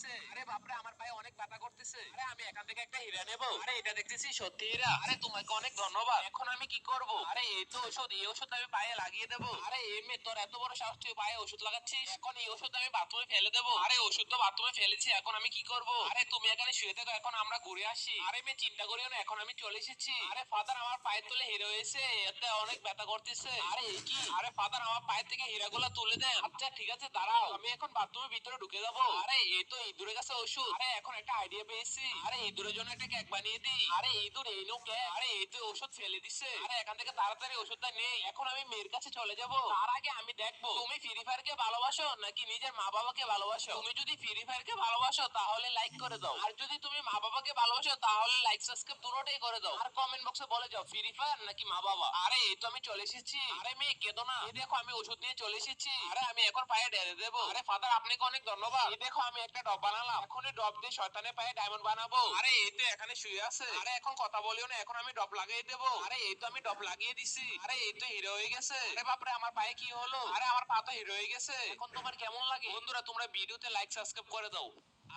করতেছে। আরে বাপরে, আমার পায়ে অনেক ব্যথা করতেছে। আরে আমি এখান থেকে একটা হীরা নেব। আরে এটা দেখতেছি সত্যি হীরা। আরে তোমাকে অনেক ধন্যবাদ। এখন আমি কি করব? আরে এই তো ওষুধ, এই ওষুধ আমি পায়ে লাগিয়ে দেব। আরে এমনি তোর এত বড় সাহস, তুই পায়ে ওষুধ লাগাচ্ছিস? এখন এই ওষুধ আমি বাথরুমে ফেলে দেব। আরে ওষুধ তো বাথরুমে ফেলেছি, এখন আমি কি করব? আরে তুমি এখানে শুয়ে থাকো, এখন আমরা ঘুরে আসি। আরে মেয়ে চিন্তা করিও না, এখন আমি চলে এসেছি। আরে ফাদার, আমার পায়ের তলে হীরা হয়েছে, এতে অনেক ব্যথা করতেছে। আরে কি? আরে ফাদার, আমার পায়ের থেকে হীরাগুলো তুলে দেন। আচ্ছা ঠিক আছে, দাঁড়াও, আমি এখন বাথরুমের ভিতরে ঢুকে যাব। আরে এই তো ইঁদুরের কাছে ওষুধ। আরে এখন একটা আইডিয়া পেয়েছি। আরে ইঁদুরের জন্য একটা কেক বানিয়ে দিই। আরে ইঁদুর এই নো কেক। আরে এই তো ওষুধ ফেলে দিচ্ছে। আরে এখান থেকে তাড়াতাড়ি ওষুধটা নেই। এখন আমি মেয়ের কাছে চলে যাব। তার আগে আমি দেখবো তুমি ফ্রি ফায়ারকে ভালোবাসো নাকি নিজের মা বাবাকে ভালোবাসো। তুমি যদি ফ্রি ফায়ারকে ভালোবাসো তাহলে লাইক করে দাও, আর যদি তুমি মা বাবাকে ভালোবাসো তাহলে লাইক সাবস্ক্রাইব দুটোটাই করে দাও। আর কমেন্ট বক্সে বলে যাও ফ্রি ফায়ার নাকি মা বাবা। আরে এই তো আমি চলে এসেছি। আরে মেয়ে কেঁদো না, এই দেখো আমি ওষুধ নিয়ে চলে এসেছি। আরে আমি এখন পায়ে ঢেলে দেবো। আরে ফাদার, আপনাকে অনেক ধন্যবাদ। এই দেখো আমি একটা ডব বানালাম, এখন এই ডব দিয়ে শয়তানের পায়ে ডায়মন্ড বানাবো। আরে এই তো এখানে শুয়ে আছে। আরে এখন কথা বলিও না, এখন আমি ডব লাগিয়ে দেবো। আরে এই তো আমি ডব লাগিয়ে দিছি। আরে এই তো হিরো হয়ে গেছে। আরে বাপরে, আমার পায়ে কি হলো? আরে আমার পা তো হিরো হয়ে গেছে। এখন তোমার কেমন লাগে? বন্ধুরা তোমরা ভিডিওতে লাইক সাবস্ক্রাইব করে দাও।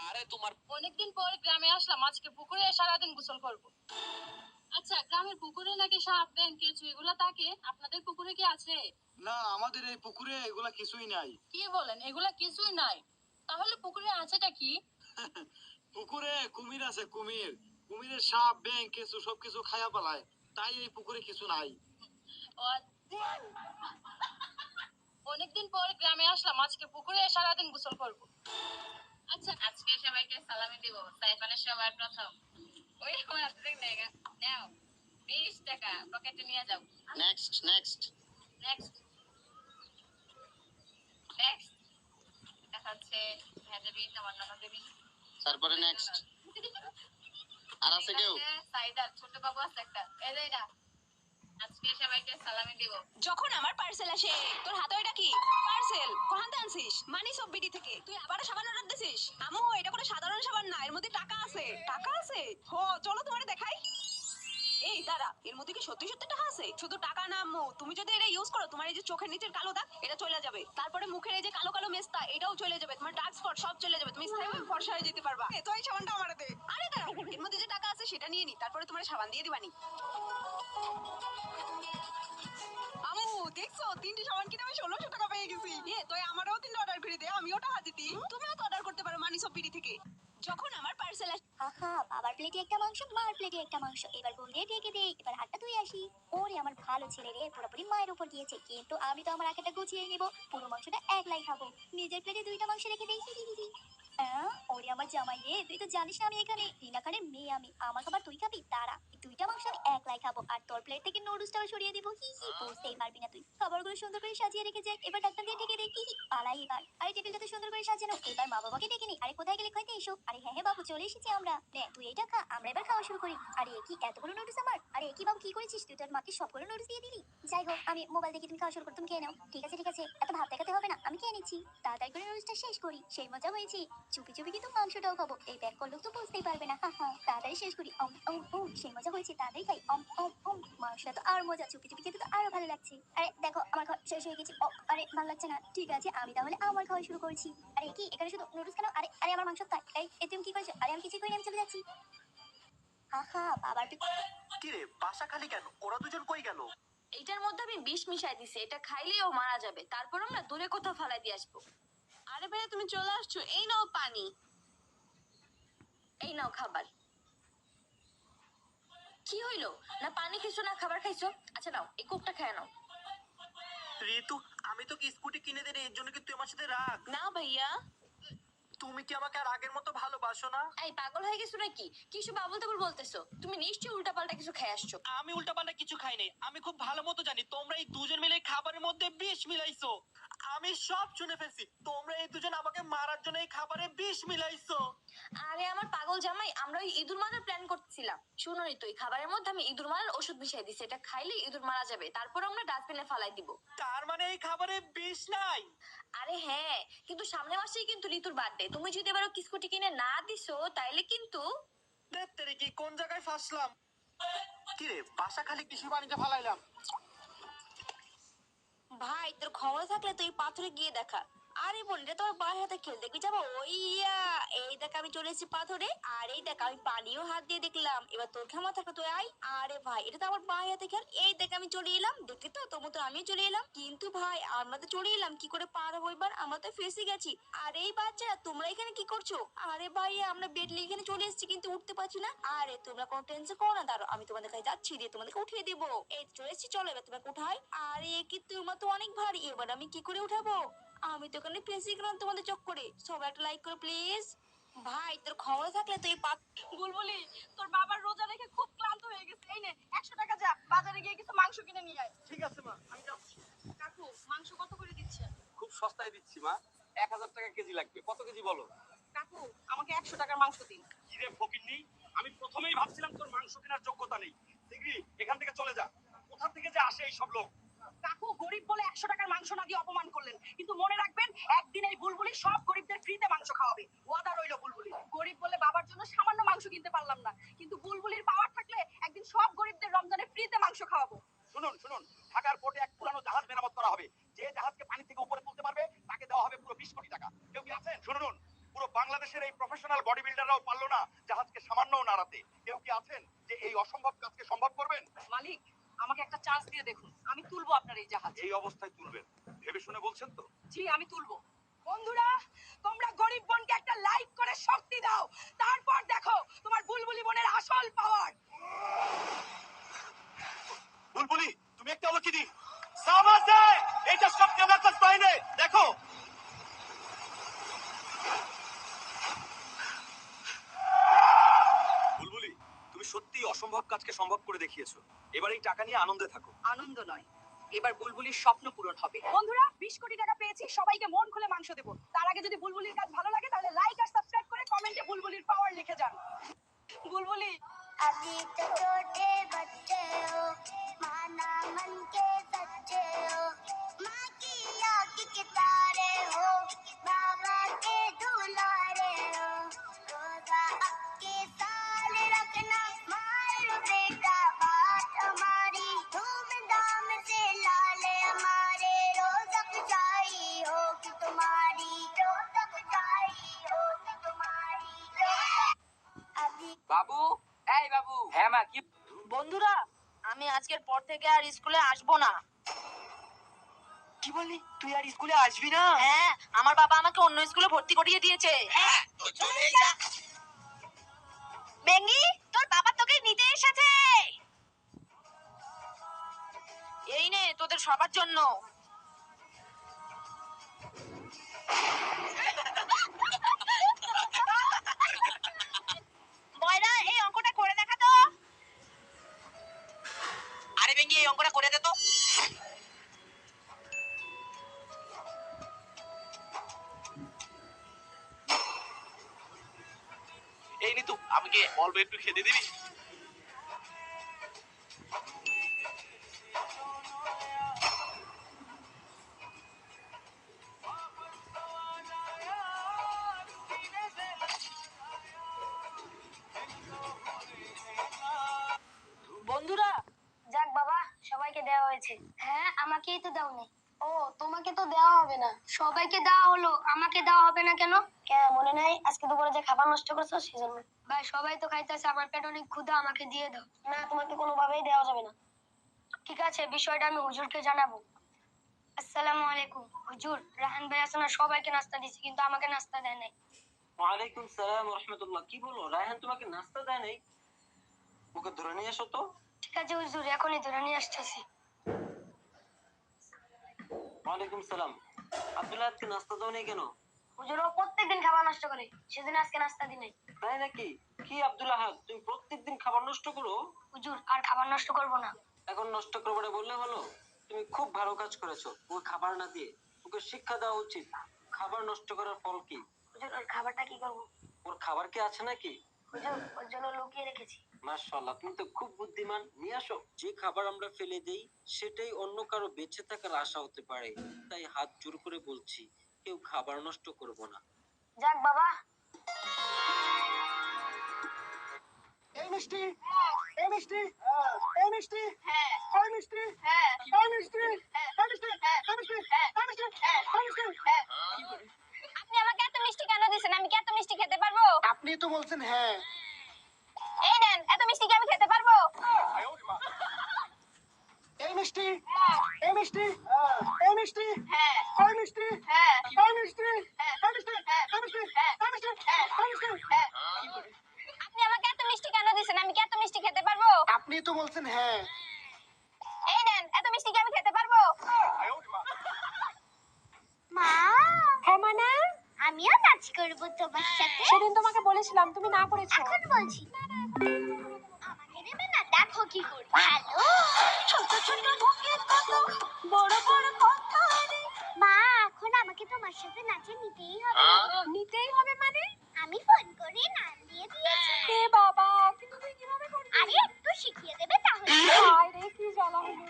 আরে তোমার অনেকদিন পর গ্রামে আসলাম, আজকে পুকুরে সারাদিন গোসল করব। আচ্ছা, গ্রামের পুকুরে নাকি সাপ, ব্যাঙ, কেঁচো এগুলা থাকে, আপনাদের পুকুরে কি আছে? না, আমাদের এই পুকুরে এগুলা কিছুই নাই। কি বলেন, এগুলা কিছুই নাই? তাহলে পুকুরে আছেটা কি? পুকুরে কুমির আছে, কুমির। কুমিরের সাপ, ব্যাঙ, কেঁচো সবকিছু খায়া পালায়, তাই এই পুকুরে কিছু নাই। অনেকদিন পর গ্রামে আসলাম, আজকে পুকুরে সারাদিন গোসল করব। আচ্ছা, আজকে সবাইকে সালামি দিব। সাইফানের সবার প্রথম। ওই আমার হাত থেকে নাও 20 টাকা পকেটে নিয়ে যাও। নেক্সট নেক্সট নেক্সট নেক্সট দেখা হচ্ছে হ্যাঁ দেবী, আমার নানা দেবী। তারপরে নেক্সট। আর আছে কেউ? সাইদার ছোট বাবু আছে একটা, এই না। আজকে সবাইকে সালামি দিব। যখন আমার পার্সেল আসে, তোর হাতে ওইটা কি? পার্সেল কোহান আনছিস? মানি সব বিডি থেকে। তুই আবার সাবান অর্ডার দিছিস? আম্মু, এটা কোনো সাধারণ সাবান না, এর মধ্যে টাকা আছে। টাকা আছে? হো, চলো তোমারে দেখাই। এই দাঁড়া, এর মধ্যে কি সত্যি সত্যি টাকা আছে? শুধু টাকা না আম্মু, তুমি যদি এটা ইউজ করো, তোমার এই যে চোখের নিচের কালো দাগ এটা চলে যাবে। তারপরে মুখের এই যে কালো কালো মেস্তা এটাও চলে যাবে। তোমার ডার্ক স্পট সব চলে যাবে। তুমি স্থায়ীভাবে ফর্সা হয়ে যেতে পারবা। তো এই সাবানটা আমারে দে। আরে দাঁড়া, এর মধ্যে যে টাকা আছে সেটা নিয়ে নি, তারপরে তোমার সাবান দিয়ে দিবানি। আমু, দেখছো 3টি সাবান কিনে আমি 1600 টাকা পেয়ে গেছি। তুই আমারও 3টা অর্ডার করে দে, আমিও টাকা দিতি। তুমিও তো অর্ডার করতে পারো মানি সব বিডি থেকে। যখন আমার পার্সেল আহা, বাবার প্লেটে একটা মাংস, মার প্লেটে একটা মাংস। এবার বোন দিয়ে ঢেকে দে, এবার হাতটা ধুয়ে আসি। ওরে আমার ভালো ছেলে রে, পুরোপুরি মায়ের উপর গিয়েছে। কিন্তু আমি তো আমার আঁকাটা গুছিয়ে নেবো, পুরো মাংসটা একলাই খাবো। নিজের প্লেটে 2টা মাংস রেখে দেই। ওরে আমার জামাই রে, তুই তো জানিস না আমি এখানে রিনা খানের মেয়ে। আমি আমার খাবার তুই খাবি? তারা 2টা মাংস আমি একলাই খাবো, আর তোর প্লেট থেকে নুডলসটাও সরিয়ে দিব। হি হি, বুঝতেই পারবি না তুই। খাবারগুলো সুন্দর করে সাজিয়ে রেখে যাই, এবার ডাক্তার দিয়ে ঢেকে দে। হি হি, পালাই এবার। আরে টেবিলটা তো সুন্দর করে সাজানো, এবার মা বাবাকে ডেকে নি। আরে কোথায় গেলে? খাইতে এসো। আরে হ্যাঁ হ্যাঁ বাবু, চলে এসেছি আমরা। নে তুই এটা খা, আমরা এবার খাওয়া শুরু করি। আরে কি এতগুলো নুডলস আমার? আরে কি বাবু, কি করেছিস তুই? তোর মাকে সবগুলো নুডলস দিয়ে দিলি? যাই হোক, আমি মোবাইল দেখে, তুমি খাওয়া শুরু করো, তুমি খেয়ে নাও। ঠিক আছে ঠিক আছে, এত ভাব দেখাতে হবে না, আমি খেয়ে নিচ্ছি। তাড়াতাড়ি করে নুডলসটা শেষ করি। সেই মজা হয়েছে। চুপি চুপি কিন্তু মাংসটাও খাবো, এই ব্যাগ করলেও তো বুঝতেই পারবে না। হা হা, তাড়াতাড়ি শেষ করি। সেই মজা হয়েছে, তাড়াতাড়ি খাই। মাংসটা তো আর মজা, চুপি চুপি খেতে তো আরো ভালো লাগছে। আরে দেখো আমার খাওয়া শেষ হয়ে গেছে। আরে ভালো লাগছে না। ঠিক আছে, আমি তাহলে আমার খাওয়া শুরু করছি। আরে কি এখানে শুধু নুডলস কেন? আরে আরে আমার মাংস খাই। এই তুমি কি করেছো? আরে আমি কিছু করিনি, আমি চলে যাচ্ছি। আহা, বাবার কি রে, বাসা খালি কেন? ওরা দুজন কই গেল? এইটার মধ্যে আমি বিষ মিশাই দিছি, এটা খাইলেই ও মারা যাবে। তারপর আমরা দূরে কোথাও ফালাই দিয়ে আসবো। আরে ভাইয়া, তুমি চলে আসছো, এই নাও পানি, এই নাও খাবার। কি হইলো? না পানি খাইছো না খাবার খাইছো? আচ্ছা নাও, এই কোকটা খেয়ে নাও। ঋতু, আমি তোকে স্কুটি কিনে দেনি, এর জন্য কি তুই আমার সাথে রাগ? না ভাইয়া। তুমি কি আমাকে আর আগের মতো ভালোবাসো না? এই পাগল হয়ে গেছো নাকি? কিছু বাবুল তাবুল বলতেছো? তুমি নিশ্চয়ই উল্টাপাল্টা কিছু খেয়ে আসছো। আমি উল্টাপাল্টা কিছু খাই নাই। আমি খুব ভালো মতো জানি তোমরা এই দুজন মিলে খাবারের মধ্যে বিষ মিলাইছো। আমি সব শুনে ফেলছি। তোমরা এই দুজন আমাকে মারার জন্য এই খাবারে বিষ মিলাইছো। আরে আমার পাগল জামাই, আমরা ওই ইঁদুর মারার প্ল্যান করতেছিলাম। শুনোই তো, এই খাবারের মধ্যে আমি ইঁদুর মারার ওষুধ মিশিয়ে দিছি, এটা খাইলে ইঁদুর মারা যাবে। তারপর আমরা ডাস্টবিনে ফালাই দিব। তার মানে এই খাবারে বিষ নাই? আরে হ্যাঁ, কিন্তু সামনের মাসেই কিন্তু ঋতুর বার্থডে। তুমি যদি এবার কিস্কুটি কিনে না দিছো তাইলে কিন্তু। দেখতে কি কোন জায়গায় ফাঁসলাম? কি রে, বাসা খালি কৃষি বাণিজ্য ফালাইলাম। ভাই, তোর ক্ষমতা থাকলে তুই পাথরে গিয়ে দেখা। আরে বোন, এটা তোমার বাবার হাতে খেল, দেখবি যাবো। ওইয়া এই আমি চলে এসেছি পাথরে, আর এই দেখ আমি পানিও হাত দিয়ে দেখলাম। এবার তোর ক্ষমা থাকলে তুই আয়। আরে ভাই এটা তো আমার বাঁ হাতে খেল। এই দেখ আমি চলে এলাম, দেখলি তো তোর মতো আমিও চলে এলাম। কিন্তু ভাই আমরা তো চলে এলাম, কি করে পার হবো এবার? আমরা তো ফেসে গেছি। আর এই বাচ্চারা তোমরা এখানে কি করছো? আরে ভাই আমরা বেডলি এখানে চলে এসেছি কিন্তু উঠতে পারছি না। আরে তোমরা কোনো টেনশন করো না, দাঁড়াও আমি তোমাদের কাছে যাচ্ছি, দিয়ে তোমাদেরকে উঠিয়ে দিবো। এই চলে এসেছি, চলো এবার তোমাকে উঠাই। আরে কি তোমরা তো অনেক ভারী, এবার আমি কি করে উঠাবো? আমি তো এখানে ফেসে গেলাম তোমাদের চক্করে। সবাই একটা লাইক করো প্লিজ। ভাই তোর ক্ষমতা থাকলে তুই বুলবুলি, তোর বাবার রোজা রেখে খুব ক্লান্ত হয়ে গেছে। এই নে 100 টাকা, যা বাজারে গিয়ে কিছু মাংস কিনে নিয়ে আয়। ঠিক আছে মা, আমি যাচ্ছি। কাকু মাংস কত করে দিচ্ছে? খুব সস্তায় দিচ্ছি মা, 1000 টাকা কেজি লাগবে। কত কেজি বলো? কাকু আমাকে 100 টাকার মাংস দিন। কিরে ফকিন্নি, আমি প্রথমেই ভাবছিলাম তোর মাংস কেনার যোগ্যতা নেই। শিগগিরই এখান থেকে চলে যা। কোথা থেকে যে আসে এই সব লোক। কাকু গরিব বলে 100 টাকার মাংস না দিয়ে অপমান করলেন, কিন্তু মনে রাখবেন একদিন এই বুলবুলি সব গরিবদের ফ্রিতে মাংস খাওয়াবে। ওয়াদা রইল বুলবুলি। গরিব বলে বাবার জন্য সামান্য মাংস কিনতে পারলাম না, কিন্তু বুলবুলির পাওয়ার থাকলে একদিন সব গরিবদের রমজানে ফ্রিতে মাংস খাওয়াবো। শুনুন শুনুন, ঢাকার পোর্টে এক পুরানো জাহাজ মেরামত করা হবে। যে জাহাজকে পানি থেকে উপরে তুলতে পারবে তাকে দেওয়া হবে পুরো 20 কোটি টাকা। কেউ কি আছেন? শুনুন, পুরো বাংলাদেশের এই প্রফেশনাল বডি বিল্ডাররাও পারলো না জাহাজকে সামান্যও নাড়াতে। কেউ কি আছেন যে এই অসম্ভব কাজকে সম্ভব করবেন? মালিক আমাকে একটা চান্স দিয়ে দেখুন, আমি তুলবো আপনার এই জাহাজ। এই অবস্থায় তুলবেন ভেবে শুনে বলছেন তো? জি আমি তুলবো। বন্ধুরা তোমরা গরিব বোনকে একটা লাইক করে শক্তি দাও, তারপর দেখো তোমার বুলবুলি বোনের আসল পাওয়ার। বুলবুলি তুমি একটা হলো কি দি সামাজে এটা সব ক্যামেরা কাজ পাইনে দেখো। বুলবুলি তুমি সত্যি অসম্ভব কাজকে সম্ভব করে দেখিয়েছো। এবার এই টাকা নিয়ে আনন্দে থাকো। আনন্দ নয়, এবার বুলবুলির স্বপ্ন পূরণ হবে। বন্ধুরা 20 কোটি টাকা পেয়েছি, সবাইকে মন খুলে মাংস দেবো। তার আগে যদি বুলবুলির কাজ ভালো লাগে তাহলে লাইক আর সাবস্ক্রাইব করে কমেন্টে বুলবুলির পাওয়ার লিখে যান। বুলবুলি अभी तो छोटे बच्चे हो, माना मन के सच्चे हो, माँ की आँख के तारे हो, बाबा के दुलारे हो, रोजा अब के साल रखना मार बेटा बात हमारी, धूमधाम से लाले हमारे, रोजा जाई होगी तुम्हारी, रोजा जाई होगी तुम्हारी, अभी বাবু, এই বাবু। হ্যাঁ মা, কি? বন্ধুরা আমি আজকের পর থেকে আর স্কুলে আসবো না। কি বললি? তুই আর স্কুলে আসবি না? হ্যাঁ আমার বাবা আমাকে অন্য স্কুলে ভর্তি করিয়ে দিয়েছে। তো চলেই যা। বেঙ্গি তোর বাবা তোকে নিতে এসেছে। এই নে তোদের সবার জন্য। ময়রা এই অঙ্কটা করে দেখা তো। আরে বেঙ্গি, এই অঙ্কটা করে দে তো। এই নিতু, আমাকে অল্প একটু খেতে দিবি? বন্ধুরা যাক বাবা সবাইকে দেওয়া হয়েছে। হ্যাঁ আমাকেই তো দাওনি। ও তোমাকে তো দেওয়া হবে না, সবাইকে দেওয়া হলো, আমাকে দেওয়া হবে না কেন? কেন মনে নাই আজকে দুপুরে যে খাবার নষ্ট করছো সেজন্য। ভাই সবাই তো খাইতেছে, আমার পেট অনেক ক্ষুধা, আমাকে দিয়ে দাও। না তোমাকে কোনোভাবেই দেওয়া যাবে না। ঠিক আছে বিষয়টা আমি হুজুরকে জানাবো। আসসালামু আলাইকুম হুজুর, রাহান ভাই আছে না সবাইকে নাস্তা দিয়েছে কিন্তু আমাকে নাস্তা দেয় নাই। ওয়ালাইকুম সালাম ওয়া রাহমাতুল্লাহ। কি বলো, রায়হান তোমাকে নাস্তা দেয় নাই? ওকে ধরে নিয়ে এসো তো। ঠিক আছে হুজুর এখনই ধরে নিয়ে আসতেছি। ওয়ালাইকুম সালাম। আব্দুল্লাহ আজকে নাস্তা দাও নাই কেন? হুজুর ও প্রত্যেকদিন খাবার নষ্ট করে, সেদিন আজকে নাস্তা দিই নাই। তাই নাকি? কি আব্দুল্লাহ, তুমি প্রত্যেকদিন খাবার নষ্ট করো? হুজুর আর খাবার নষ্ট করবো না। এখন নষ্ট করবো না বললে হলো? তুমি খুব ভালো কাজ করেছো। ওকে খাবার না দিয়ে ওকে শিক্ষা দেওয়া উচিত। খাবার নষ্ট করার ফল কি? হুজুর ওর খাবারটা কি করবো? ওর খাবার কি আছে নাকি? হুজুর ওর জন্য লুকিয়ে রেখেছি। মাশাআল্লাহ, তুমি তো খুব বুদ্ধিমান। নিয়ে আসো। যে খাবার আমরা ফেলে দেই সেটাই অন্য কারো বেঁচে থাকার আশা হতে পারে। তাই হাত জোর করে বলছি, কেউ খাবার নষ্ট করবো না। যাক বাবা। এই মিষ্টি, এই মিষ্টি, এই মিষ্টি, হ্যাঁ এই মিষ্টি, হ্যাঁ এই মিষ্টি, এই মিষ্টি, এই মিষ্টি, এই মিষ্টি, এই মিষ্টি। আপনি আমাকে এত মিষ্টি কেন দিয়েছেন? আমি কি এত মিষ্টি খেতে পারবো? আপনি আপনি তো বলছেন হ্যাঁ। এই নেন, এত মিষ্টি কি আমি খেতে পারবো? এই মিষ্টি, এই মিষ্টি, এই মিষ্টি, হ্যাঁ এই মিষ্টি, হ্যাঁ এই মিষ্টি, হ্যাঁ এই মিষ্টি, এই মিষ্টি, এই মিষ্টি, এই মিষ্টি। হ্যাঁ। আপনি আমাকে এত মিষ্টি কেন দিছেন? আমি কি এত মিষ্টি খেতে পারবো? আপনি তো বলছেন হ্যাঁ। এই নেন, এত মিষ্টি কি আমি খেতে পারবো? মা, হ্যাঁ মানা, আমিও নাচ করবো তোমার সাথে। সেদিন তোমাকে বলেছিলাম, তুমি না করেছো। এখন বলছি না, আমাকে দেবে না, দেখো কি করি। হ্যালো, ছোট ছোট বুকে কত বড় বড় কথা রে। মা, এখন আমাকে তোমার সাথে নাচে নিতেই হবে। নিতেই হবে মানে? আমি ফোন করে নাম দিয়ে দিয়েছি। এ বাবা, কিন্তু তুই কিভাবে করবি? আরে একটু শিখিয়ে দেবে তাহলে। হায় রে, কি জ্বালা হলো।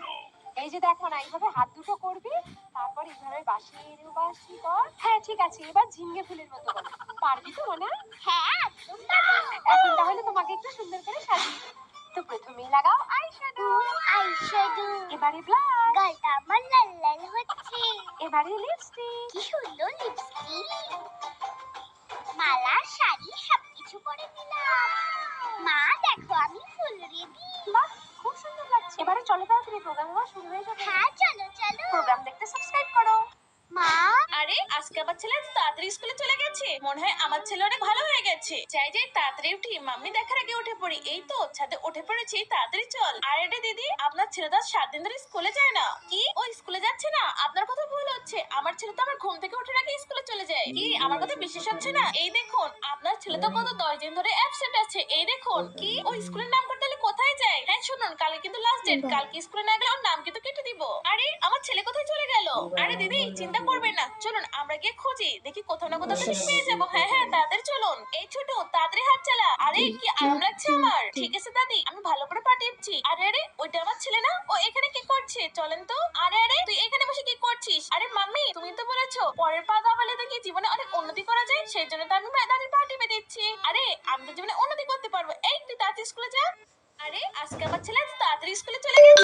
এই যে দেখো না, এইভাবে হাত দুটো করবি, তারপর এইভাবে বাঁশি বাঁশি কর। হ্যাঁ ঠিক আছে, এবার ঝিঙ্গে ফুলের মতো কর। পারবি তো মানা? হ্যাঁ, একদম পারবো। এখন তাহলে তোমাকে একটু সুন্দর করে সাজিয়ে দিই। তো প্রথমেই লাগাও আইশ্যাডো, আইশ্যাডো, এবারে ব্লাশ, গালটা আমার লাল লাল হচ্ছে। এবারে লিপস্টিক। কি সুন্দর লিপস্টিক, মালা, শাড়ি সবকিছু করে নিলাম। মা দেখো, আমি ফুল রেডি। বাহ, খুব সুন্দর লাগছে। এবারে চলো তাড়াতাড়ি, প্রোগ্রাম হওয়া শুরু হয়ে যাবে। হ্যাঁ, চলো চলো। প্রোগ্রাম দেখতে সাবস্ক্রাইব করো। মা, আরে আজকে আমার ছেলে এত তাড়াতাড়ি স্কুলে চলে গেছে। মনে হয় আমার ছেলে অনেক ভালো হয়ে গেছে। যাই যাই তাড়াতাড়ি উঠি, মাম্মি দেখার আগে উঠে পড়ি। এই তো ছাদে উঠে পড়েছি, তাড়াতাড়ি চল। আর এটা দিদি, আপনার ছেলে তো আজ 7 দিন ধরে স্কুলে যায় না। কি ও স্কুলে যাচ্ছে না? আপনার কথা ভুল হচ্ছে। আমার ছেলে তো আমার ঘুম থেকে ওঠার আগে স্কুলে চলে যায়। কি আমার কথা বিশ্বাস হচ্ছে না? এই দেখুন, আপনার ছেলে তো গত 10 দিন ধরে অ্যাবসেন্ট আছে। এই দেখুন, কি ও স্কুলের নাম করতে হলে কোথায় যায়? হ্যাঁ শুনুন, কালকে কিন্তু লাস্ট ডেট। কালকে স্কুলে না গেলে ওর নাম কিন্তু কেটে দিব। আরে আমার ছেলে কোথায় চলে গেল? আরে দিদি চিন্তা করবেন না, চলুন আমরা গিয়ে খুঁজি, দেখি কোথাও না কোথাও তো পেয়ে যাবো। হ্যাঁ হ্যাঁ তাড়াতাড়ি চলুন। এই ছোট, তাড়াতাড়ি হাত চালা। আরে কি আরাম লাগছে আমার। ঠিক আছে দাদি, আমি ভালো করে পা টিপছি। আরে আরে, ওইটা আমার ছেলে না? ও এখানে কি করছে? চলেন তো। আরে আরে, তুই এখানে বসে কি করছিস? আরে মাম্মি, তুমি তো বলেছো পরের পা দাবালে নাকি জীবনে অনেক উন্নতি করা যায়, সেই জন্য তো আমি দাদির পা টিপে দিচ্ছি। আরে আমি তো জীবনে উন্নতি করতে পারবো। এই তুই তাড়াতাড়ি স্কুলে যা। আরে আজকে আমার ছেলে এত তাড়াতাড়ি স্কুলে চলে গেছে।